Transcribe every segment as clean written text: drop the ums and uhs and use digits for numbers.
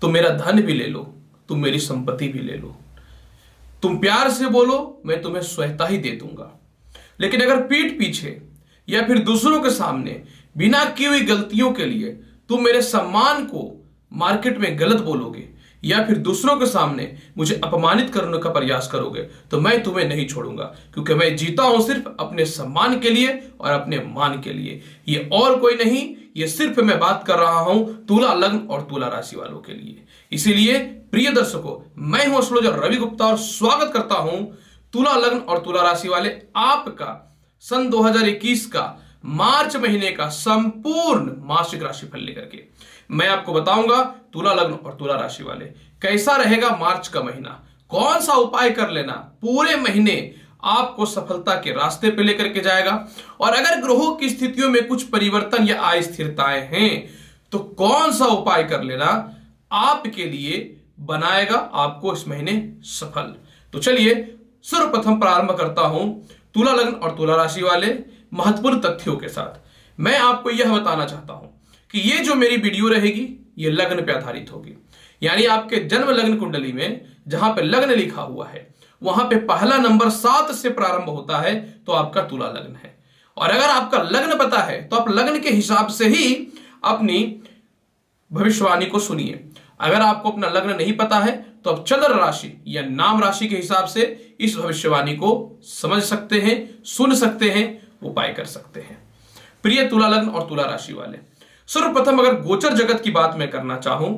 तुम मेरा धन भी ले लो, तुम मेरी संपत्ति भी ले लो, तुम प्यार से बोलो, मैं तुम्हें स्वतः ही दे दूंगा। लेकिन अगर पीठ पीछे या फिर दूसरों के सामने बिना की हुई गलतियों के लिए तुम मेरे सम्मान को मार्केट में गलत बोलोगे या फिर दूसरों के सामने मुझे अपमानित करने का प्रयास करोगे, तो मैं तुम्हें नहीं छोड़ूंगा, क्योंकि मैं जीता हूं सिर्फ अपने सम्मान के लिए और अपने मान के लिए। ये और कोई नहीं, ये सिर्फ मैं बात कर रहा हूं तुला लग्न और तुला राशि वालों के लिए। इसीलिए प्रिय दर्शकों, मैं हूं एस्ट्रोलॉजर रवि गुप्ता और स्वागत करता हूं तुला लग्न और तुला राशि वाले आपका सन 2021 का मार्च महीने का संपूर्ण मासिक राशिफल लेकर के। मैं आपको बताऊंगा तुला लग्न और तुला राशि वाले कैसा रहेगा मार्च का महीना, कौन सा उपाय कर लेना पूरे महीने आपको सफलता के रास्ते पे लेकर के जाएगा, और अगर ग्रहों की स्थितियों में कुछ परिवर्तन या अस्थिरताएं हैं तो कौन सा उपाय कर लेना आपके लिए बनाएगा आपको इस महीने सफल। तो चलिए सर्वप्रथम प्रारंभ करता हूं तुला लग्न और तुला राशि वाले महत्वपूर्ण तथ्यों के साथ। मैं आपको यह बताना चाहता हूं कि ये जो मेरी वीडियो रहेगी ये लग्न पे आधारित होगी, यानी आपके जन्म लग्न कुंडली में जहां पे लग्न लिखा हुआ है वहां पे पहला नंबर 7 से प्रारंभ होता है तो आपका तुला लग्न है। और अगर आपका लग्न पता है तो आप लग्न के हिसाब से ही अपनी भविष्यवाणी को सुनिए। अगर आपको अपना लग्न नहीं पता है तो आप चंद्र राशि या नाम राशि के हिसाब से इस भविष्यवाणी को समझ सकते हैं, सुन सकते हैं, उपाय कर सकते हैं। प्रिय तुला लग्न और तुला राशि वाले, सर्वप्रथम अगर गोचर जगत की बात मैं करना चाहूं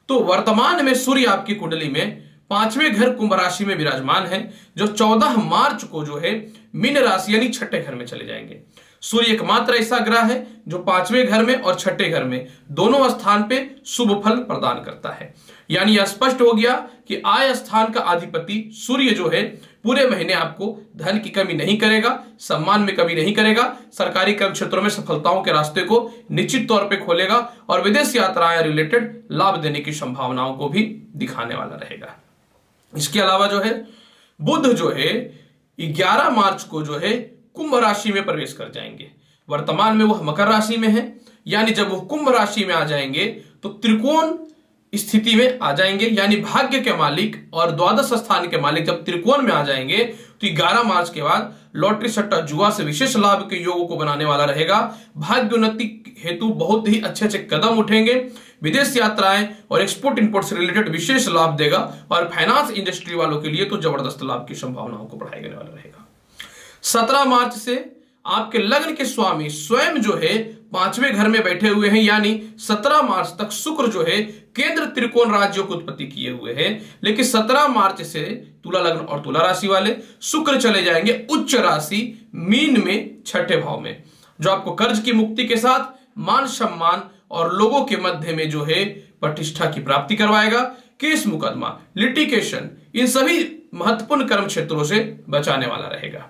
तो वर्तमान में सूर्य आपकी कुंडली में 5वें घर कुंभ राशि में विराजमान है, जो 14 मार्च को जो है मीन राशि यानी छठे घर में चले जाएंगे। सूर्य एकमात्र ऐसा ग्रह है जो 5वें घर में और छठे घर में दोनों स्थान पे शुभ फल प्रदान करता है। यानी यह स्पष्ट हो गया कि आय स्थान का अधिपति सूर्य जो है पूरे महीने आपको धन की कमी नहीं करेगा, सम्मान में कमी नहीं करेगा, सरकारी कर्म क्षेत्रों में सफलताओं के रास्ते को निश्चित तौर पे खोलेगा और विदेश यात्राएं रिलेटेड लाभ देने की संभावनाओं को भी दिखाने वाला रहेगा। इसके अलावा जो है बुध जो है 11 मार्च को जो है कुंभ राशि में प्रवेश कर जाएंगे। वर्तमान में वह मकर राशि में है, यानी जब वो कुंभ राशि में आ जाएंगे तो त्रिकोण स्थिति में आ जाएंगे, यानी भाग्य के मालिक और द्वादश स्थान के मालिक जब त्रिकोण में आ जाएंगे तो 11 मार्च के बाद लॉटरी सट्टा जुआ से विशेष लाभ के योगों को बनाने वाला रहेगा। भाग्य उन्नति हेतु बहुत ही अच्छे अच्छे कदम उठेंगे, विदेश यात्राएं और एक्सपोर्ट इंपोर्ट से रिलेटेड विशेष लाभ देगा, और फाइनेंस इंडस्ट्री वालों के लिए तो जबरदस्त लाभ की संभावनाओं को बढ़ाने वाला रहेगा। 17 मार्च से आपके लग्न के स्वामी स्वयं जो है 5वें घर में बैठे हुए हैं, यानी 17 मार्च तक शुक्र जो है केंद्र त्रिकोण राज्यों को उत्पत्ति किए हुए हैं। लेकिन 17 मार्च से तुला लग्न और तुला राशि वाले शुक्र चले जाएंगे उच्च राशि मीन में छठे भाव में, जो आपको कर्ज की मुक्ति के साथ मान सम्मान और लोगों के मध्य में जो है प्रतिष्ठा की प्राप्ति करवाएगा। केस मुकदमा लिटिगेशन इन सभी महत्वपूर्ण कर्म क्षेत्रों से बचाने वाला रहेगा।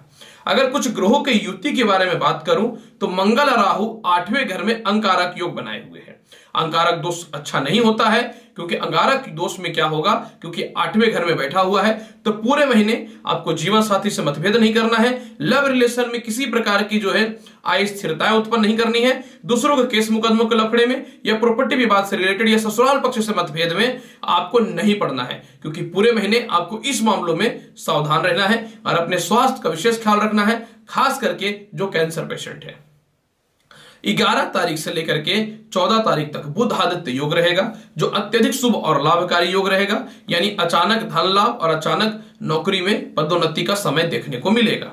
अगर कुछ ग्रहों के युति के बारे में बात करूं तो मंगल और राहु 8वें घर में अंगारक योग बनाए हुए हैं। अंगारक दोष अच्छा नहीं होता है, क्योंकि अंगारक दोष में क्या होगा, क्योंकि 8वें घर में बैठा हुआ है तो पूरे महीने आपको जीवन साथी से मतभेद नहीं करना है, लव रिलेशन में किसी प्रकार की जो है अस्थिरताएं उत्पन्न नहीं करनी है, दूसरों के केस मुकदमों के लफड़े में या प्रॉपर्टी विवाद से रिलेटेड या ससुराल पक्ष से मतभेद में आपको नहीं पड़ना है, क्योंकि पूरे महीने आपको इस मामलों में सावधान रहना है और अपने स्वास्थ्य का विशेष ख्याल रखना है, खास करके जो कैंसर पेशेंट है। 11 तारीख से लेकर के 14 तारीख तक बुध आदित्य योग रहेगा, जो अत्यधिक शुभ और लाभकारी योग रहेगा, यानी अचानक धन लाभ और अचानक नौकरी में पदोन्नति का समय देखने को मिलेगा।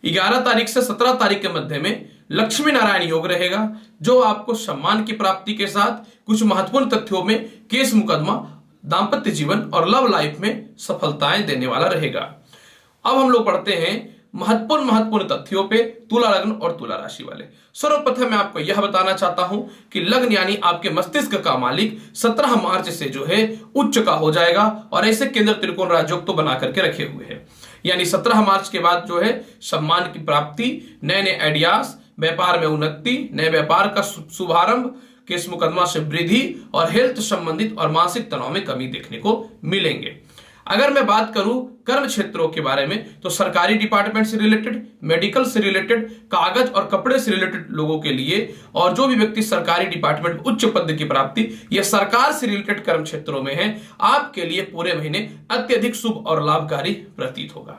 11 तारीख से 17 तारीख के मध्य में लक्ष्मी नारायण योग रहेगा, जो आपको सम्मान की प्राप्ति के साथ कुछ महत्वपूर्ण तथ्यों में केस मुकदमा, दाम्पत्य जीवन और लव लाइफ में सफलताएं देने वाला रहेगा। अब हम लोग पढ़ते हैं महत्वपूर्ण तथ्यों पे तुला लग्न और तुला राशि वाले। सर्वप्रथम मैं आपको यह बताना चाहता हूं कि लग्न यानी आपके मस्तिष्क का मालिक 17 मार्च से जो है उच्च का हो जाएगा, और ऐसे केंद्र त्रिकोण राजयोग तो बना करके रखे हुए हैं, यानी 17 मार्च के बाद जो है सम्मान की प्राप्ति, नए नए आइडियाज, व्यापार में उन्नति, नए व्यापार का शुभारंभ, केस मुकदमा से वृद्धि और हेल्थ संबंधित और मानसिक तनाव में कमी देखने को मिलेंगे। अगर मैं बात करूं कर्म क्षेत्रों के बारे में तो सरकारी डिपार्टमेंट से रिलेटेड, मेडिकल से रिलेटेड, कागज और कपड़े से रिलेटेड लोगों के लिए, और जो भी व्यक्ति सरकारी डिपार्टमेंट में उच्च पद की प्राप्ति या सरकार से रिलेटेड कर्म क्षेत्रों में है, आपके लिए पूरे महीने अत्यधिक शुभ और लाभकारी प्रतीत होगा।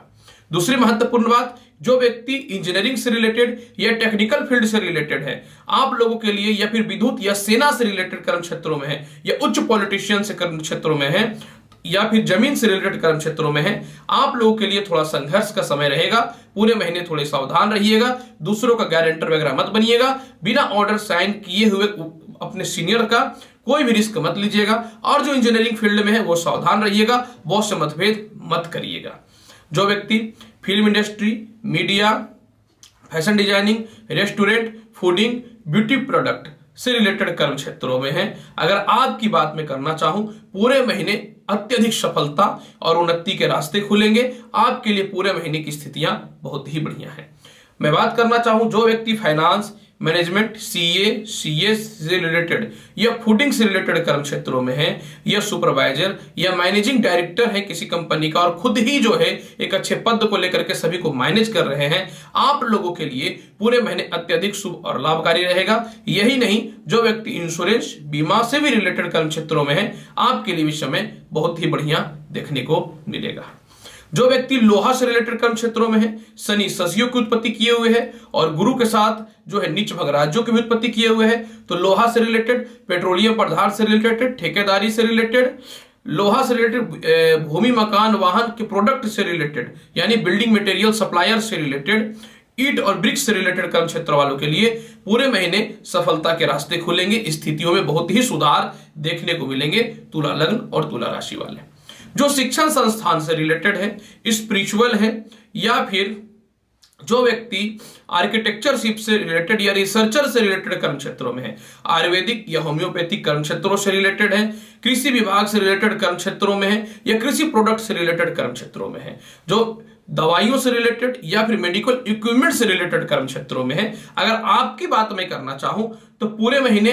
दूसरी महत्वपूर्ण बात, जो व्यक्ति इंजीनियरिंग से रिलेटेड या टेक्निकल फील्ड से रिलेटेड है, आप लोगों के लिए, या फिर विद्युत या सेना से रिलेटेड कर्म क्षेत्रों में है, या उच्च पॉलिटिशियन से कर्म क्षेत्रों में है, या फिर जमीन से रिलेटेड कर्म क्षेत्रों में है, आप लोगों के लिए थोड़ा संघर्ष का समय रहेगा। पूरे महीने थोड़े सावधान रहिएगा, दूसरों का गारंटर वगैरह मत बनिएगा, बिना ऑर्डर साइन किए हुए अपने सीनियर का कोई भी रिस्क मत लीजिएगा, और जो इंजीनियरिंग फील्ड में है वो सावधान रहिएगा, बॉस से मतभेद मत करिएगा। जो व्यक्ति film industry, media, fashion designing, restaurant, fooding, beauty product से रिलेटेड कर्म क्षेत्रों में है, अगर आपकी बात में करना चाहूं, पूरे महीने अत्यधिक सफलता और उन्नति के रास्ते खुलेंगे। आपके लिए पूरे महीने की स्थितियां बहुत ही बढ़िया हैं। मैं बात करना चाहूं, जो व्यक्ति फाइनेंस, मैनेजमेंट, सीए, सीएस से रिलेटेड या फूडिंग से रिलेटेड कर्म क्षेत्रों में है, या सुपरवाइजर या मैनेजिंग डायरेक्टर है किसी कंपनी का, और खुद ही जो है एक अच्छे पद को लेकर के सभी को मैनेज कर रहे हैं, आप लोगों के लिए पूरे महीने अत्यधिक शुभ और लाभकारी रहेगा। यही नहीं, जो व्यक्ति इंश्योरेंस, बीमा से भी रिलेटेड कर्म क्षेत्रों में है, आपके लिए भी समय बहुत ही बढ़िया देखने को मिलेगा। जो व्यक्ति लोहा से रिलेटेड कर्म क्षेत्रों में है, शनि सजियों की उत्पत्ति किए हुए है और गुरु के साथ जो है नीच भगराज्यों की भी उत्पत्ति किए हुए है, तो लोहा से रिलेटेड, पेट्रोलियम पदार्थ से रिलेटेड, ठेकेदारी से रिलेटेड, लोहा से रिलेटेड, भूमि मकान वाहन के प्रोडक्ट से रिलेटेड यानी बिल्डिंग मटेरियल सप्लायर से रिलेटेड, ईट और ब्रिक्स से रिलेटेड कर्म क्षेत्र वालों के लिए पूरे महीने सफलता के रास्ते खुलेंगे। स्थितियों में बहुत ही सुधार देखने को मिलेंगे तुला लग्न और तुला राशि वाले। जो शिक्षण संस्थान से रिलेटेड है, स्पिरिचुअल है, या फिर जो व्यक्ति आर्किटेक्चरशिप से रिलेटेड या रिसर्चर से रिलेटेड कर्म क्षेत्रों में है, आयुर्वेदिक या होम्योपैथिक कर्म क्षेत्रों से रिलेटेड है, कृषि विभाग से रिलेटेड कर्म क्षेत्रों में है, या कृषि प्रोडक्ट से रिलेटेड कर्म क्षेत्रों में है, जो दवाइयों से रिलेटेड या फिर मेडिकल इक्विपमेंट से रिलेटेड कर्म क्षेत्रों में है, अगर आपकी बात मैं करना चाहूं तो पूरे महीने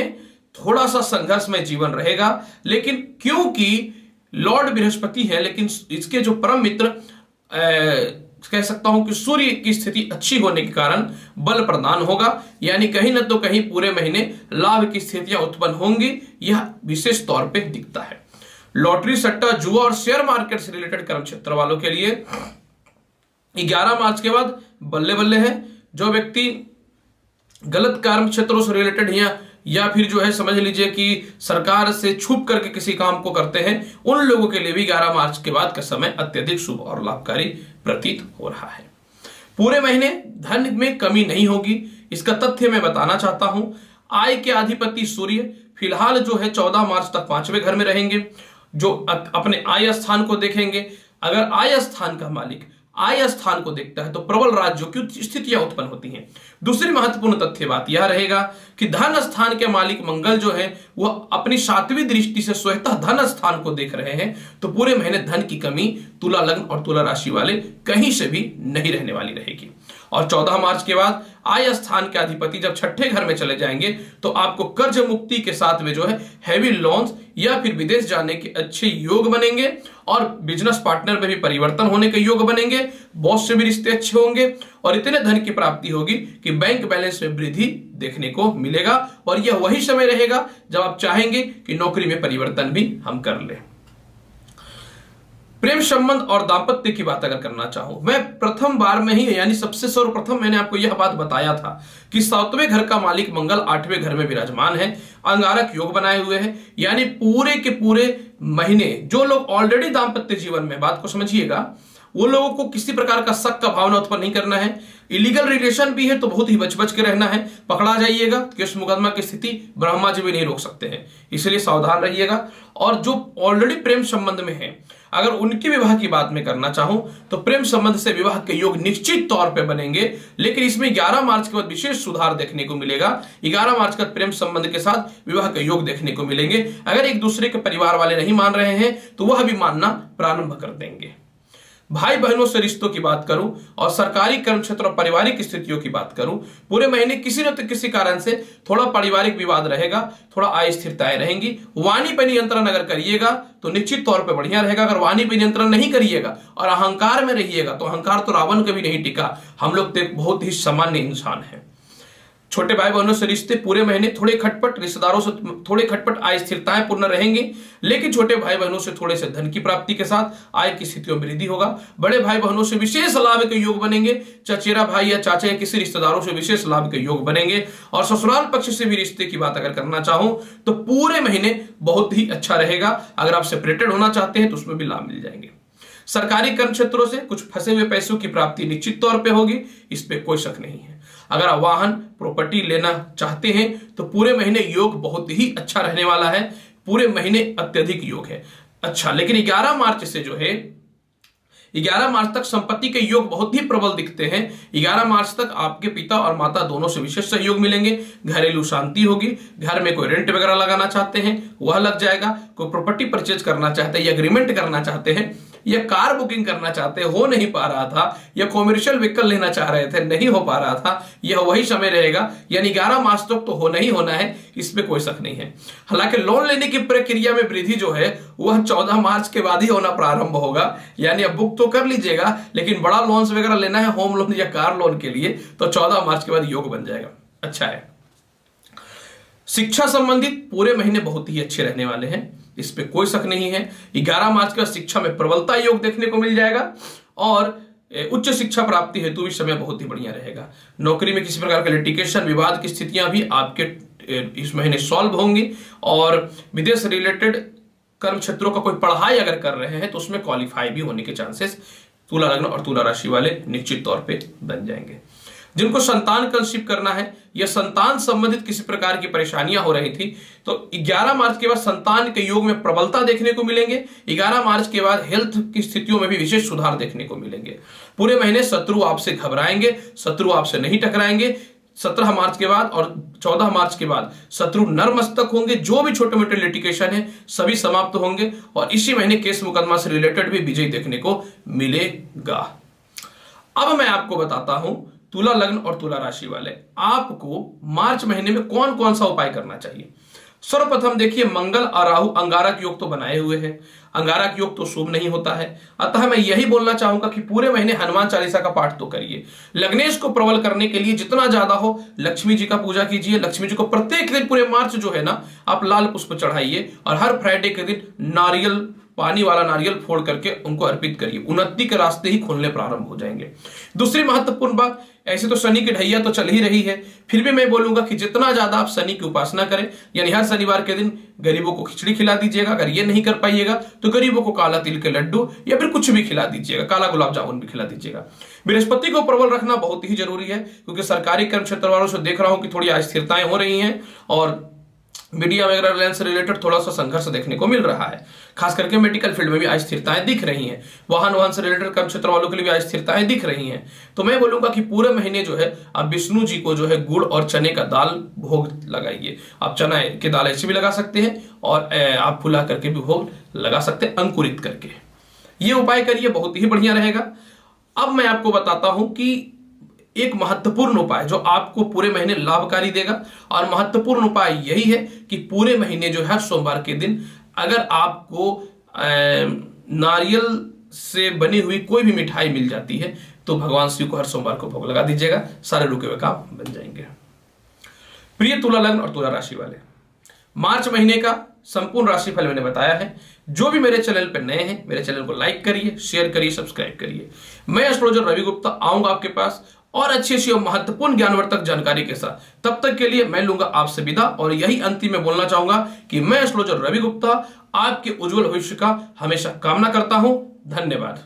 थोड़ा सा संघर्षमय जीवन रहेगा। लेकिन क्योंकि लॉर्ड बृहस्पति है, लेकिन इसके जो परम मित्र कह सकता हूं कि सूर्य की स्थिति अच्छी होने के कारण बल प्रदान होगा, यानी कहीं न तो कहीं पूरे महीने लाभ की स्थितियां उत्पन्न होंगी, यह विशेष तौर पे दिखता है। लॉटरी, सट्टा, जुआ और शेयर मार्केट से रिलेटेड कर्म क्षेत्र वालों के लिए 11 मार्च के बाद बल्ले बल्ले है। जो व्यक्ति गलत कर्म क्षेत्रों से रिलेटेड या फिर जो है समझ लीजिए कि सरकार से छुप करके किसी काम को करते हैं, उन लोगों के लिए भी 11 मार्च के बाद का समय अत्यधिक शुभ और लाभकारी प्रतीत हो रहा है। पूरे महीने धन में कमी नहीं होगी, इसका तथ्य मैं बताना चाहता हूं। आय के अधिपति सूर्य फिलहाल जो है 14 मार्च तक 5वें घर में रहेंगे, जो अपने आय स्थान को देखेंगे। अगर आय स्थान का मालिक आय स्थान को देखता है तो प्रबल राज्यों की स्थितियां उत्पन्न होती हैं। दूसरी महत्वपूर्ण तथ्य बात यह रहेगा कि धन स्थान के मालिक मंगल जो है वह अपनी 7वीं दृष्टि से स्वतः धन स्थान को देख रहे हैं, तो पूरे महीने धन की कमी तुला लग्न और तुला राशि वाले कहीं से भी नहीं रहने वाली रहेगी। और 14 मार्च के बाद आय स्थान के अधिपति जब 6ठे घर में चले जाएंगे तो आपको कर्ज मुक्ति के साथ में जो है हैवी लोन्स या फिर विदेश जाने के अच्छे योग बनेंगे, और बिजनेस पार्टनर में भी परिवर्तन होने के योग बनेंगे, बॉस से भी रिश्ते अच्छे होंगे, और इतने धन की प्राप्ति होगी कि बैंक बैलेंस में वृद्धि देखने को मिलेगा। और यह वही समय रहेगा जब आप चाहेंगे कि नौकरी में परिवर्तन भी हम कर लें। प्रेम संबंध और दाम्पत्य की बात अगर करना चाहूं, मैं प्रथम बार में ही यानी सबसे सर्वप्रथम मैंने आपको यह बात बताया था कि 7वें घर का मालिक मंगल 8वें घर में विराजमान है, अंगारक योग बनाए हुए हैं, यानी पूरे के पूरे महीने जो लोग ऑलरेडी दाम्पत्य जीवन में, बात को समझिएगा, वो लोगों को किसी प्रकार का शक का भावना उत्पन्न नहीं करना है। इलीगल रिलेशन भी है तो बहुत ही बच के रहना है, पकड़ा जाइएगा, केस मुकदमा की स्थिति ब्रह्मा जी भी नहीं रोक सकते हैं, इसलिए सावधान रहिएगा। और जो ऑलरेडी प्रेम संबंध में है, अगर उनके विवाह की बात में करना चाहूं तो प्रेम संबंध से विवाह के योग निश्चित तौर पे बनेंगे, लेकिन इसमें 11 मार्च के बाद विशेष सुधार देखने को मिलेगा। 11 मार्च का प्रेम संबंध के साथ विवाह के योग देखने को मिलेंगे। अगर एक दूसरे के परिवार वाले नहीं मान रहे हैं तो वह भी मानना प्रारंभ कर देंगे। भाई बहनों से रिश्तों की बात करूं और सरकारी कर्म क्षेत्र और पारिवारिक स्थितियों की बात करूं, पूरे महीने किसी न किसी कारण से थोड़ा पारिवारिक विवाद रहेगा, थोड़ा अस्थिरताएं रहेंगी। वाणी पर नियंत्रण अगर करिएगा तो निश्चित तौर पे बढ़िया रहेगा। अगर वाणी पर नियंत्रण नहीं करिएगा और अहंकार में रहिएगा तो अहंकार तो रावण कभी नहीं टिका। हम लोग तो एक बहुत ही सामान्य इंसान है। छोटे भाई बहनों से रिश्ते पूरे महीने थोड़े खटपट, रिश्तेदारों से थोड़े खटपट, अस्थिरताएं पूर्ण रहेंगी, लेकिन छोटे भाई बहनों से थोड़े से धन की प्राप्ति के साथ आय की स्थितियों में वृद्धि होगा। बड़े भाई बहनों से विशेष लाभ के योग बनेंगे। चचेरा भाई या चाचा या किसी रिश्तेदारों से विशेष लाभ के योग बनेंगे। और ससुराल पक्ष से भी रिश्ते की बात अगर करना चाहूं तो पूरे महीने बहुत ही अच्छा रहेगा। अगर आप सेपरेटेड होना चाहते हैं तो उसमें भी लाभ मिल जाएंगे। सरकारी कर्म क्षेत्रों से कुछ फंसे हुए पैसों की प्राप्ति निश्चित तौर पे होगी, इस पे कोई शक नहीं है। अगर आप वाहन प्रॉपर्टी लेना चाहते हैं तो पूरे महीने योग बहुत ही अच्छा रहने वाला है। पूरे महीने अत्यधिक योग है अच्छा। लेकिन 11 मार्च से जो है 11 मार्च तक संपत्ति के योग बहुत ही प्रबल दिखते हैं। 11 मार्च तक आपके पिता और माता दोनों से विशेष सहयोग मिलेंगे। घरेलू शांति होगी। घर में कोई रेंट वगैरह लगाना चाहते हैं वह लग जाएगा। कोई प्रॉपर्टी परचेज करना चाहते हैं या एग्रीमेंट करना चाहते हैं या कार बुकिंग करना चाहते हैं, हो नहीं पा रहा था, या कॉमर्शियल व्हीकल लेना चाह रहे थे, नहीं हो पा रहा था, यह वही समय रहेगा। यानी 11 मार्च तक तो होना ही होना है, इसमें कोई शक नहीं है। हालांकि लोन लेने की प्रक्रिया में वृद्धि जो है वह 14 मार्च के बाद ही होना प्रारंभ होगा। यानी अब बुक तो कर लीजिएगा, लेकिन बड़ा लोन वगैरह लेना है, होम लोन या कार लोन के लिए, तो 14 मार्च के बाद योग बन जाएगा। अच्छा है। शिक्षा संबंधित पूरे महीने बहुत ही अच्छे रहने वाले हैं, इस पे कोई शक नहीं है। 11 मार्च का शिक्षा में प्रबलता योग देखने को मिल जाएगा और उच्च शिक्षा प्राप्ति हेतु भी समय बहुत ही बढ़िया रहेगा। नौकरी में किसी प्रकार का लिटिगेशन, विवाद की स्थितियां भी आपके इस महीने सॉल्व होंगी। और विदेश रिलेटेड कर्म क्षेत्रों का कोई पढ़ाई अगर कर रहे हैं तो उसमें क्वालिफाई भी होने के चांसेस तुला लग्न और तुला राशि वाले निश्चित तौर पे बन जाएंगे। जिनको संतान कंसीव करना है या संतान संबंधित किसी प्रकार की परेशानियां हो रही थी तो 11 मार्च के बाद संतान के योग में प्रबलता देखने को मिलेंगे। 11 मार्च के बाद हेल्थ की स्थितियों में भी विशेष सुधार देखने को मिलेंगे। पूरे महीने शत्रु आपसे घबराएंगे, शत्रु आपसे नहीं टकराएंगे। 17 मार्च के बाद और 14 मार्च के बाद शत्रु नरमस्तक होंगे। जो भी छोटे मोटे लिटिगेशन है सभी समाप्त होंगे और इसी महीने केस मुकदमा से रिलेटेड भी विजय देखने को मिलेगा। अब मैं आपको बताता हूं तुला लग्न और तुला राशि वाले आपको मार्च महीने में कौन कौन सा उपाय करना चाहिए। सर्वप्रथम देखिए, मंगल और राहु अंगारक योग तो बनाए हुए हैं। अंगारक योग तो शुभ नहीं होता है, अतः मैं यही बोलना चाहूंगा कि पूरे महीने हनुमान चालीसा का पाठ तो करिए। लग्नेश को प्रबल करने के लिए जितना ज्यादा हो लक्ष्मी जी का पूजा कीजिए। लक्ष्मी जी को प्रत्येक दिन पूरे मार्च जो है ना आप लाल पुष्प चढ़ाइए और हर फ्राइडे के दिन नारियल, पानी वाला नारियल फोड़ करके उनको अर्पित करिए। उन्नति के रास्ते ही खुलने प्रारंभ हो जाएंगे। दूसरी महत्वपूर्ण बात, ऐसे तो शनि की ढैया तो चल ही रही है, फिर भी मैं बोलूंगा कि जितना ज्यादा आप शनि की उपासना करें, यानी हर शनिवार के दिन गरीबों को खिचड़ी खिला दीजिएगा। अगर ये नहीं कर पाइएगा तो गरीबों को काला तिल के लड्डू या फिर कुछ भी खिला दीजिएगा, काला गुलाब जामुन भी खिला दीजिएगा। बृहस्पति को प्रबल रखना बहुत ही जरूरी है, क्योंकि सरकारी कर्म क्षेत्र वालों से देख रहा हूं कि थोड़ी अस्थिरताएं हो रही हैं और मीडिया वगैरह से रिलेटेड थोड़ा सा संघर्ष देखने को मिल रहा है। खास करके मेडिकल फील्ड में भी अस्थिरताएं दिख रही हैं। वाहन से रिलेटेड कर्म क्षेत्र वालों के लिए भी अस्थिरताएं दिख रही हैं। तो मैं बोलूंगा कि पूरे महीने जो है आप विष्णु जी को जो है गुड़ और चने का दाल भोग लगाइए। आप चना के दाल ऐसे भी लगा सकते हैं और आप फुला करके भी भोग लगा सकते हैं, अंकुरित करके। ये उपाय करिए, बहुत ही बढ़िया रहेगा। अब मैं आपको बताता हूं कि एक महत्वपूर्ण उपाय जो आपको पूरे महीने लाभकारी देगा, और महत्वपूर्ण उपाय यही है कि पूरे महीने जो है सोमवार के दिन अगर आपको नारियल से बनी हुई कोई भी मिठाई मिल जाती है तो भगवान शिव को हर सोमवार को भोग लगा दीजिएगा, सारे रुके हुए काम बन जाएंगे। प्रिय तुला लग्न और तुला राशि वाले, मार्च महीने का संपूर्ण राशिफल मैंने बताया है। जो भी मेरे चैनल पर नए हैं मेरे चैनल को लाइक करिए, शेयर करिए, सब्सक्राइब करिए। मैं एस्ट्रोलॉजर रवि गुप्ता आऊंगा आपके पास और अच्छी और महत्वपूर्ण ज्ञानवर्धक जानकारी के साथ। तब तक के लिए मैं लूंगा आपसे विदा, और यही अंतिम में बोलना चाहूंगा कि मैं एस्ट्रोलॉजर रवि गुप्ता आपके उज्जवल भविष्य का हमेशा कामना करता हूं। धन्यवाद।